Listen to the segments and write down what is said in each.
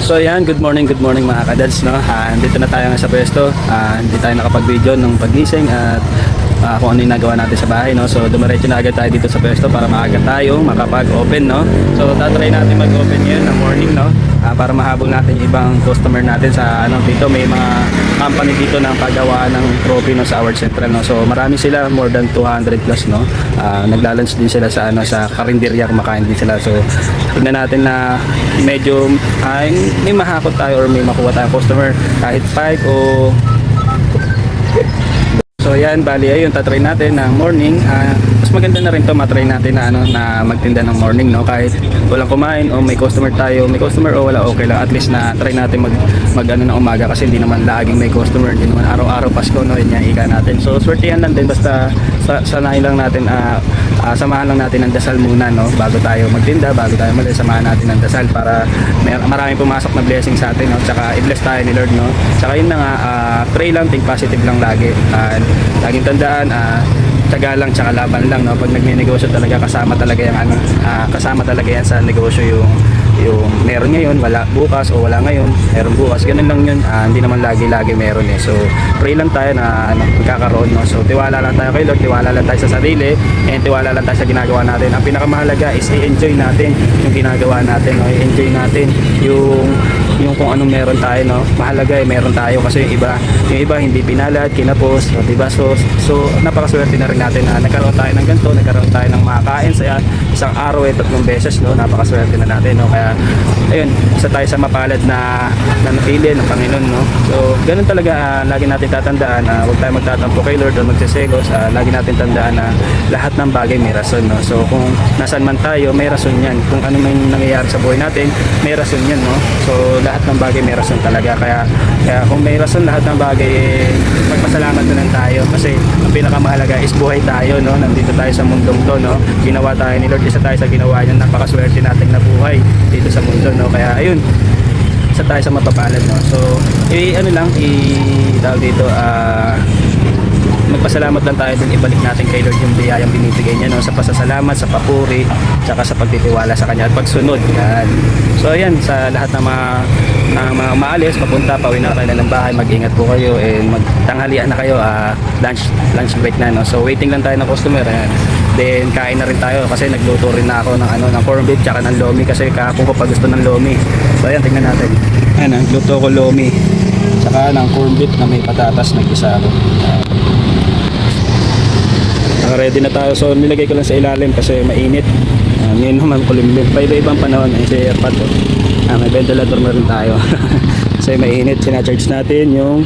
So ayan, good morning mga kadads, no? Andito na tayo sa pwesto. Hindi tayo nakapag-video ng pagising at kung ano yung nagawa natin sa bahay, no? So dumiretso na agad tayo dito sa pwesto para maaga tayo makapag-open, no? So tatry natin mag-open ngayon ng morning, no? Para mahabol natin yung ibang customer natin sa dito. May mga company dito ng paggawa ng trophy, no, sa Award Central, no? So marami sila, more than 200 plus, no? Naglalunch din sila sa sa karinderya, kumakain din sila. So tingnan natin na medyo may mahakot tayo or may makuha tayong customer kahit 5 o so yan, bali ayun, tatry natin ng morning. Mas maganda na rin to matry natin na na magtinda ng morning, no? Kahit walang kumain o may customer o wala, okay lang, at least na try natin mag ng umaga, kasi hindi naman laging may customer, hindi naman araw-araw Pasko, no? Yun yung ika natin. So swertihan lang din, basta sanayin lang natin, samahan lang natin ng dasal muna, no? Bago tayo magtinda, bago tayo malis, samahan natin ng dasal para maraming pumasok na blessing sa atin, no? Tsaka i-bless tayo ni Lord, no? Tsaka yun na nga, pray lang, think positive lang lagi. Laging tandaan, tsaga lang tsaka laban lang, no? Pag nagnenegosyo talaga, kasama talaga yung kasama talaga yan sa negosyo, yung meron ngayon, wala bukas, o wala ngayon, meron bukas, ganun lang yun. Hindi naman lagi meron eh. So pray lang tayo na magkakaroon, no? So tiwala lang tayo kay Lord, tiwala lang tayo sa sarili, and tiwala lang tayo sa ginagawa natin. Ang pinakamahalaga is i-enjoy natin yung ginagawa natin, no? I-enjoy natin yung kung anong meron tayo, no? Mahalaga meron tayo, kasi yung iba hindi pinalad, kinapos, diba? So napakaswerte na rin natin na nagkaroon tayo ng ganito, nagkaroon tayo ng makakain sa isang araw 3 beses, no? Napakaswerte na natin, no? Kaya ayun, isa tayo sa mapalad na napili ng Panginoon, no? So ganun talaga, lagi natin tatandaan, huwag tayo magtatampo kay Lord o magsisegos. Lagi natin tandaan na lahat ng bagay may rason, no? So kung nasan man tayo, may rason yan. Kung ano man nangyayari sa buhay natin, may rason yan, no? So lahat ng bagay may rason talaga. Kaya kung may rason lahat ng bagay, magpasalamat na lang tayo, kasi ang pinakamahalaga is buhay tayo, no? Nandito tayo sa mundong to, no? Ginawa tayo ni Lord, isa tayo sa ginawa niya. Napakaswerte natin na buhay dito sa mundo, no? Kaya ayun, isa tayo sa mapapalad, no? So tawag dito, magpasalamat lang tayo din, ibalik natin kay Lord yung biyayang binibigay niya, no? Sa pasasalamat, sa papuri, tsaka sa pagtitiwala sa Kanya at pagsunod. Yan. So ayan, sa lahat ng mga maalis, papunta, pauwi na kayo ng bahay, mag-ingat po kayo, and magtanghalian na kayo, lunch break na, no? So waiting lang tayo ng customer. Ayan. Then kain na rin tayo, kasi nagluto rin na ako ng corned beef tsaka ng lomi, kasi kahapon ko pa gusto ng lomi. So ayan, tingnan natin. Ayan, nagluto ko lomi tsaka ng corned beef na may patatas, nag-isa ako. Ready na tayo. So nilagay ko lang sa ilalim kasi mainit. Ngayon naman kulimlim. Iba-ibang panahon ay si airpod. May ventilator na rin tayo. Kasi mainit. Sinacharge natin yung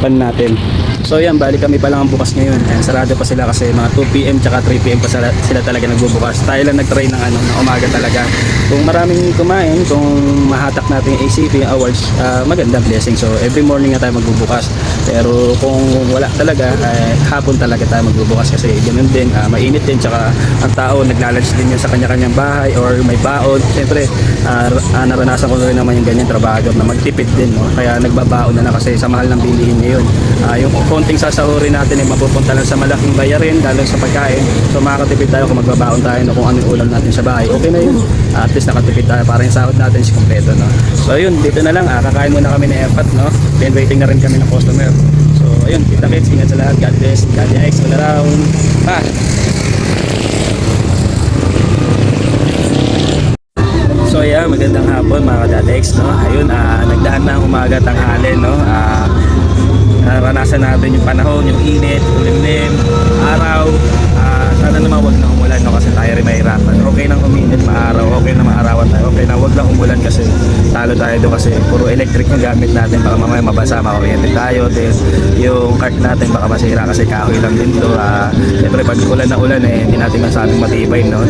pan natin. So yan, bali kami pa lang ang bukas ngayon. Sarado pa sila kasi mga 2 PM tsaka 3 PM pa sila talaga nagbubukas. Tayo lang nagtry ng umaga talaga. Kung maraming kumain, kung mahatak natin yung ACP, yung awards, magandang blessing. So every morning na tayo magbubukas. Pero kung wala talaga, hapon talaga tayo magbubukas, kasi ganun din, mainit din, tsaka ang tao naglalunch din yan sa kanya-kanyang bahay or may baon. Siyempre, naranasan ko rin naman yung ganyan trabaho na magtipid din, no? Kaya nagbabaon na kasi sa mahal ng bilihin ngayon. Yung konting sasahurin natin ay mapupunta lang sa malaking bayarin, lalo sa pagkain. So makakatipid tayo kung magbabaon tayo, no? Kung ano yung ulam natin sa bahay, okay na yun. At least nakatipid tayo, para yung sahod natin is kompleto, no? So ayun, dito na lang, kakain muna kami ng airpot, no? Then waiting na rin kami ng customer. So ayun, kita-kits, ingat sa lahat. God bless, God bless, all around. So yeah, magandang hapon mga ka-Dadex, no? Ayun, nagdaan na umaga, tanghali, no? Naranasan natin yung panahon, yung init, kulimlim, araw. Sana naman wag na umulan, no? Kasi tayo rin mahirapan. Okay nang uminit, maaraw, okay na maarawan tayo, okay na wag lang umulan, kasi talo tayo doon, kasi puro electric yung gamit natin. Baka mamaya mabasa, makuryente tayo. Then yung cart natin baka masira, kasi kahoy lang din to. Siyempre pag ulan na ulan, hindi natin masabing matibay, no?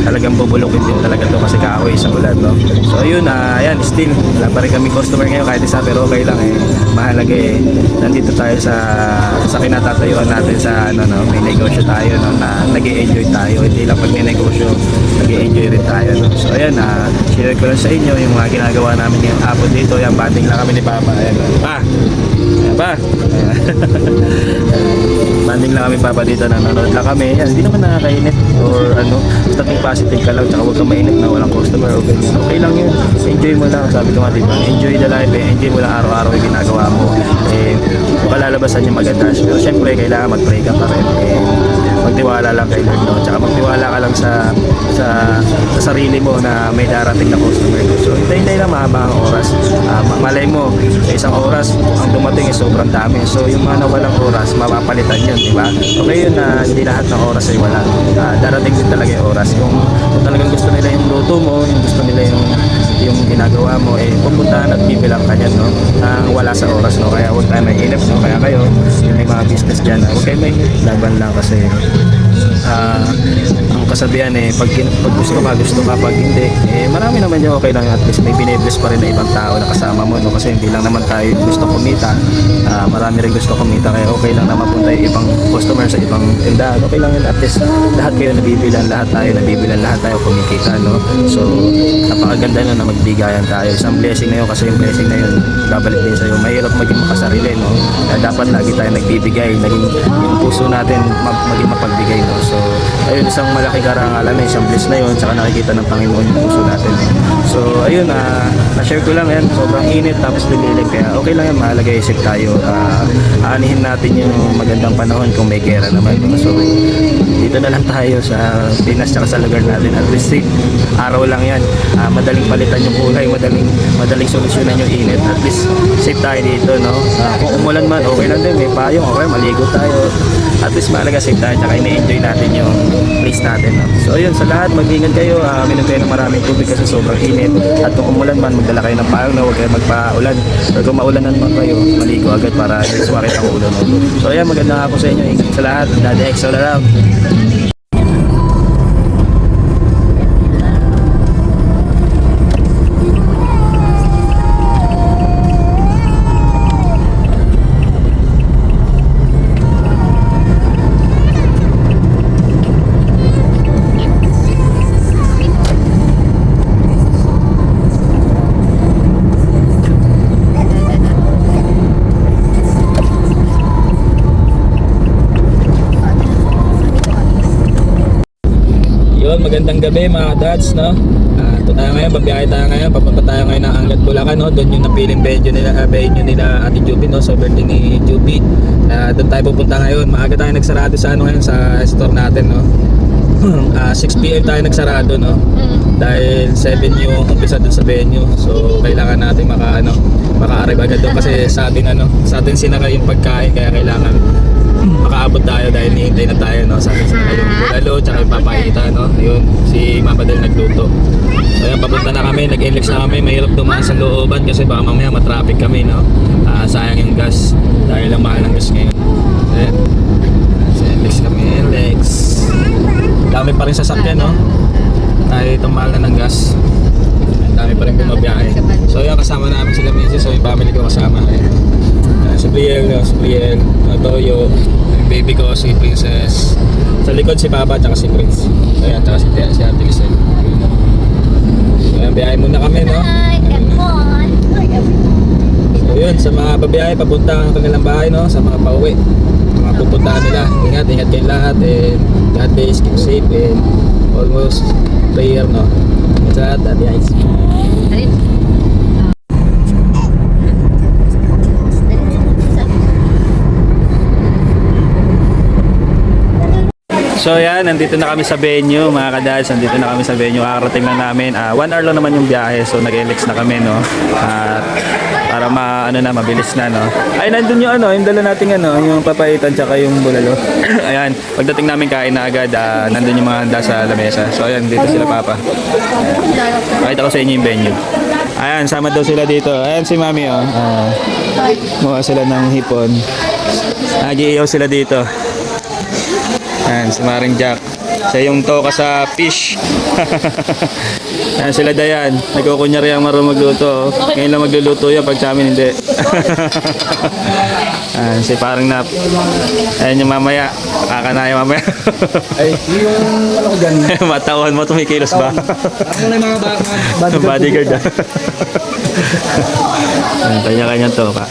Talagang bubulukin din talaga to, kasi kahoy sa ulan, no? So ayun, ayan, still wala pa rin kami customer ngayon kahit isa, pero okay lang, mahalaga nandito tayo sa kinatatayuan natin, sa may negosyo tayo, no? Na nag-i-enjoy tayo, hindi lang pag negosyo, nag-i-enjoy rin tayo, no? So ayan, share ko lang sa inyo yung mga ginagawa namin ngayong hapon dito. Yan, banding lang kami ni Papa. Ayan, banding lang kami Papa dito, nanonood lang kami. Yan, hindi naman nakakainit or basta positive ka lang, tsaka huwag kang mainit na walang customer o ganyan. Okay lang yun, enjoy mo lang, sabi ko nga diba, enjoy the life, enjoy mo lang araw-araw yung ginagawa mo. Kalalabasan yung maganda. Pero syempre, kailangan mag-pray ka pa rin. Magtiwala lang kay Lord, no? Tsaka magtiwala ka lang sa sarili mo na may darating na customer. So, hintay lang mahaba ang oras. Malay mo, sa isang oras, ang dumating is sobrang dami. So, yung mga nawalang oras, mapapalitan yun, di ba? Okay yun na hindi lahat ng oras ay wala. Darating din talaga yung oras. Kung talagang gusto nila yung luto mo, yung gusto nila yung ginagawa mo, pupuntahan at bibilang ka dyan, no? Wala sa oras, no? Kaya huwag tayo may inip, no? Kaya kayo, yung may mga business dyan, huwag kayo may laban lang kasi ang kasabihan pag gusto ka, pag hindi, marami naman yung okay lang, at least may binibless pa rin na ibang tao na kasama mo, no? Kasi hindi lang naman tayo gusto kumita, marami rin gusto kumita, kaya okay lang na mapunta yung ibang customer sa ibang tindahan, okay lang yun, at least lahat kayo nabibilan, lahat tayo kumikita, no? So napakaganda na magbigayan tayo, isang blessing na yun, kasi yung blessing na yun babalik din sa'yo. Mahirap maging makasarili, no? Kaya dapat lagi tayo nagbibigay, naging yung puso natin maging mapagbigay, no? So ayun, isang malaking karangalan na isang bliss na yun, tsaka nakikita ng Panginoon yung puso natin. So ayun, na-share ko lang yan, sobrang init tapos lumilig, kaya okay lang yan, mahalaga isip tayo, aanihin natin yung magandang panahon kung may gera naman, no? So dito na lang tayo sa Pinas tsaka sa lugar natin, at least araw lang yan, madaling palitan yung kulay, madaling solusyonan yung init, at least safe tayo dito, no? Kung umulan man, okay lang din, may payong, okay, maligo tayo, at least mahalaga safe tayo, tsaka ina-enjoy natin yung place natin, no? So ayun, sa lahat, mag-ingat kayo, minom kayo ng maraming tubig kasi sobrang init, at kung umulan man, magdala kayo ng payong, no? Huwag kayo magpa-ulan, or kung maulanan man kayo, maligo agad para sumakit ang ulo, no? So ayan, maganda nga po sa inyo, ingat sa lahat, Daddy X all around. Magandang gabi mga dads, no? Ito tayo ngayon, babiyahe tayo ngayon, papunta tayo ngayon ng Angat, Bulacan, no? Doon yung napiling venue nila Ate Juby, no? So birthday ni Juby, doon tayo pupunta ngayon. Maaga tayo nagsarado sa ngayon, sa store natin, no? 6 PM tayo nagsarado, no? Dahil 7 yung umpisa doon sa venue. So kailangan natin maka-arrive agad doon kasi sa atin sinaka yung pagkain, kaya kailangan makaabot tayo dahil nihintay na tayo, no? Sa akin sinaka yung bulalo tsaka yung papayita, no? Yun, si Mama Del nagluto. So ayan, papunta na kami, nag-NLEX na kami. Mahirap dumaan sa looban kasi baka mamaya matraffic kami, no? Sayang yung gas dahil lang mahal ng gas ngayon. Ayan, sa NLEX kami, NLEX. Dami pa rin sasakyan, no? Kahit ang mahal na ng gas, dami pa rin bumabiyahe. So ayan, kasama namin sila Mrs. So yung family ko kasama. Si Brielle, Toyo, yung baby ko, si Princess. Sa likod si Papa, tsaka si Prince. So ayan, tsaka si Ate Lisel. So ayan, biyahe muna kami, no? So yun, sa mga babiyahe, papunta ang kanilang bahay, no? Sa mga pauwi, mga pupuntahan nila. Ingat kayong lahat, and God bless, keep safe, and almost prayer, no? Sa Ate Ice. So yan, nandito na kami sa venue mga kadads, nandito na kami sa venue, kakarating lang namin. 1 hour lang naman yung biyahe, so nag-NLEX na kami, no? Para mabilis na, no? Ay, nandun yung yung dala nating yung papaitan tsaka yung bulalo. Ayan, pagdating namin kain na agad, nandun yung mga handa sa lamesa. So ayan, dito sila Papa. Pakita ko sa inyo yung venue. Ayan, sama daw sila dito. Ayan si Mami, oh. Mukha sila ng hipon. Nag-iiyaw sila dito. Ayan, si Maring Jack. Siya yung toka sa fish. Ayan sila Dayan. Nagkukunyari ang marunong magluto. Ngayon lang magluluto yan, pag sa amin hindi. Ayan, si Parang Nap. Ayan yung mamaya. Kakanaya mamaya. Ay, yung ko dyan. Matawan mo, tumikilos ba? Ako na yung mga bodyguard. Ayan, kanya-kanyang toka.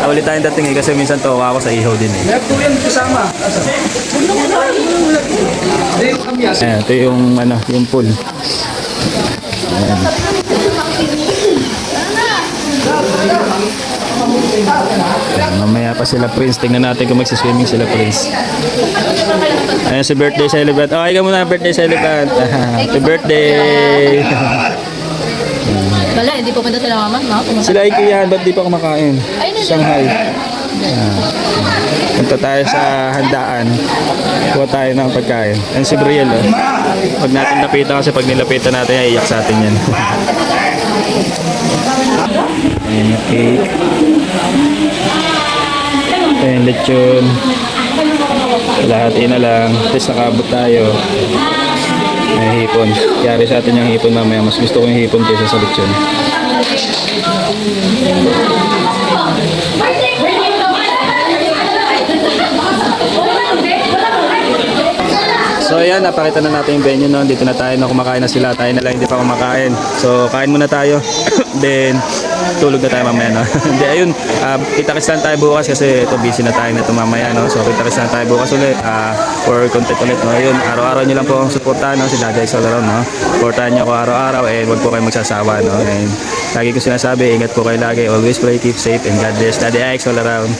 Ulit tayong dating kasi minsan toka ako sa ihaw din Meron po yan kasama. Ayan, ito yung yung pool. Mamaya pa sila Prince. Tingnan natin kung magsiswimming sila Prince. Ayan si birthday celebrant. Oh, ikaw muna birthday celebrant. Happy birthday. Wala, hindi po punta sila mama, no? Pumunta. Sila Ike yan, ba't di pa kumakain? Ay, hindi. Shanghai. Punta tayo sa handaan. Kuha tayo ng pagkain. Ayan si Briel. Oh. Huwag natin lapitan kasi pag nilapitan natin, ay iyak sa atin yan. Ayan yung cake. Ayan lechon. Lahati na lang. Tapos nakaabot tayo. May hipon. Yari sa atin yung hipon mamaya. Mas gusto ko yung hipon kaysa sa lechon. So ayan, napakita na natin yung venue no. Dito na tayo na kumakain na sila. Tayo na lang hindi pa kumakain. So kain muna tayo. Then tulog na tayo mamaya no. Hindi ayun, kita-kits lang tayo bukas kasi ito busy na tayo na ito mamaya no. So kita-kits lang tayo bukas ulit for content ulit no. Ayun, araw-araw niyo lang po akong suportahan no si Daddy X all around no. Suportahan niyo ako araw-araw and wag po kayo magsasawa no. And lagi ko sinasabi, ingat po kayo lagi. Always pray, keep safe and God bless. Daddy X all around.